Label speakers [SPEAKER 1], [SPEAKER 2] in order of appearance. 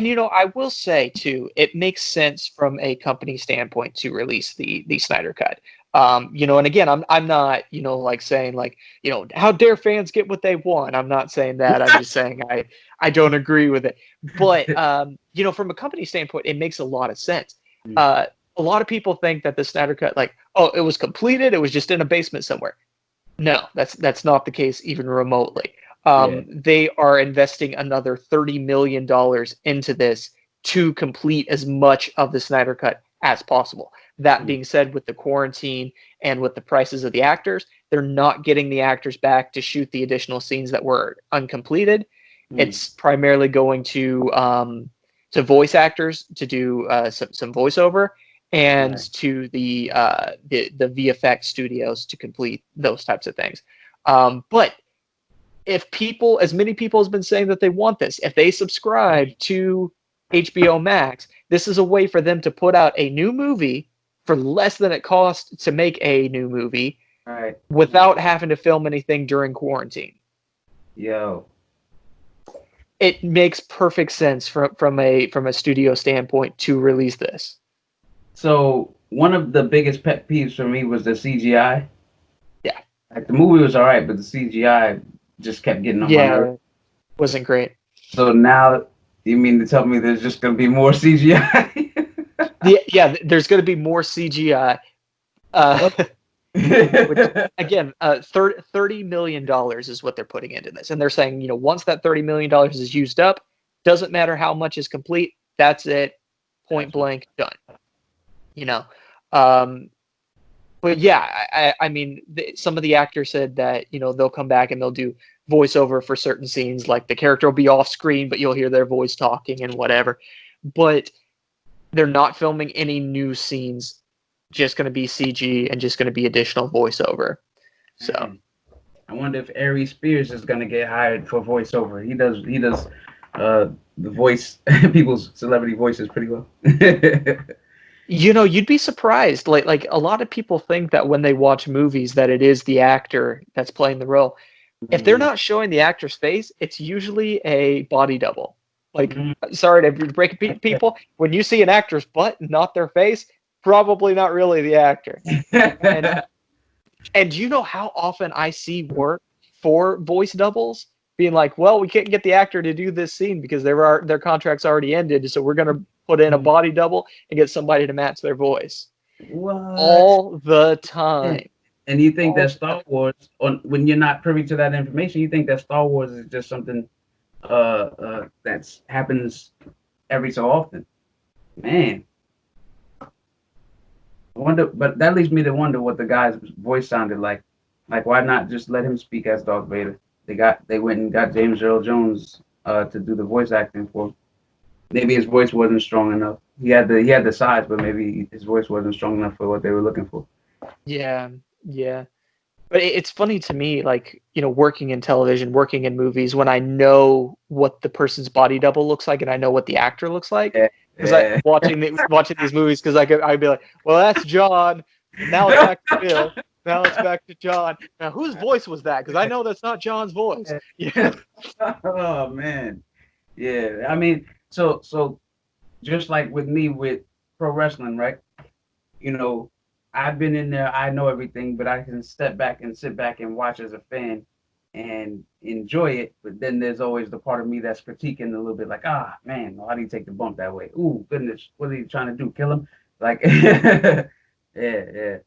[SPEAKER 1] And I will say too, it makes sense from a company standpoint to release the Snyder cut. And again, I'm not, like saying like, how dare fans get what they want. I'm not saying that. I'm just saying I don't agree with it. But from a company standpoint, it makes a lot of sense. A lot of people think that the Snyder cut, like, oh, it was completed, it was just in a basement somewhere. No, that's not the case even remotely. They are investing another $30 million into this to complete as much of the Snyder cut as possible. That being said, with the quarantine and with the prices of the actors, they're not getting the actors back to shoot the additional scenes that were uncompleted. It's primarily going to voice actors to do some voiceover, and to the VFX studios to complete those types of things. But if as many people has been saying that they want this, if they subscribe to HBO Max, this is a way for them to put out a new movie for less than it costs to make a new movie, without having to film anything during quarantine. It makes perfect sense from a studio standpoint to release this.
[SPEAKER 2] So one of the biggest pet peeves for me was the CGI.
[SPEAKER 1] Yeah.
[SPEAKER 2] Like the movie was all right, but the CGI just kept getting on my nerves.
[SPEAKER 1] Wasn't great.
[SPEAKER 2] So now you mean to tell me there's just going to be more CGI?
[SPEAKER 1] There's going to be more CGI. Which, again, $30 million is what they're putting into this. And they're saying, once that $30 million is used up, doesn't matter how much is complete, that's it, point blank, done. But yeah, I mean, some of the actors said that, they'll come back and they'll do voiceover for certain scenes, like the character will be off screen, but you'll hear their voice talking and whatever. But they're not filming any new scenes, just going to be CG and just going to be additional voiceover. So
[SPEAKER 2] I wonder if Ari Spears is going to get hired for voiceover. He does the voice, people's celebrity voices pretty well.
[SPEAKER 1] You'd be surprised. Like a lot of people think that when they watch movies that it is the actor that's playing the role. If they're not showing the actor's face, it's usually a body double. Like, sorry to break it, people, when you see an actor's butt, not their face, probably not really the actor. And you know how often I see work for voice doubles being like, well, we can't get the actor to do this scene because their contract's already ended, so we're going to put in a body double and get somebody to match their voice.
[SPEAKER 2] What?
[SPEAKER 1] All the time.
[SPEAKER 2] And you think that Star Wars, when you're not privy to that information, you think that Star Wars is just something that happens every so often? Man. I wonder, but that leads me to wonder what the guy's voice sounded like. Like, why not just let him speak as Darth Vader? They went and got James Earl Jones to do the voice acting for him. Maybe his voice wasn't strong enough. He had the size, but maybe his voice wasn't strong enough for what they were looking for.
[SPEAKER 1] Yeah. But it's funny to me, like, working in television, working in movies, when I know what the person's body double looks like and I know what the actor looks like. Because I watching these movies, because I'd be like, well, that's John. Now it's back to Bill. Now it's back to John. Now, whose voice was that? Because I know that's not John's voice. Yeah.
[SPEAKER 2] Oh man. Yeah. I mean, so just like with me with pro wrestling, right? I've been in there. I know everything, but I can step back and sit back and watch as a fan and enjoy it. But then there's always the part of me that's critiquing a little bit, like, man, why do you take the bump that way? Ooh, goodness, what are you trying to do? Kill him? Like, yeah.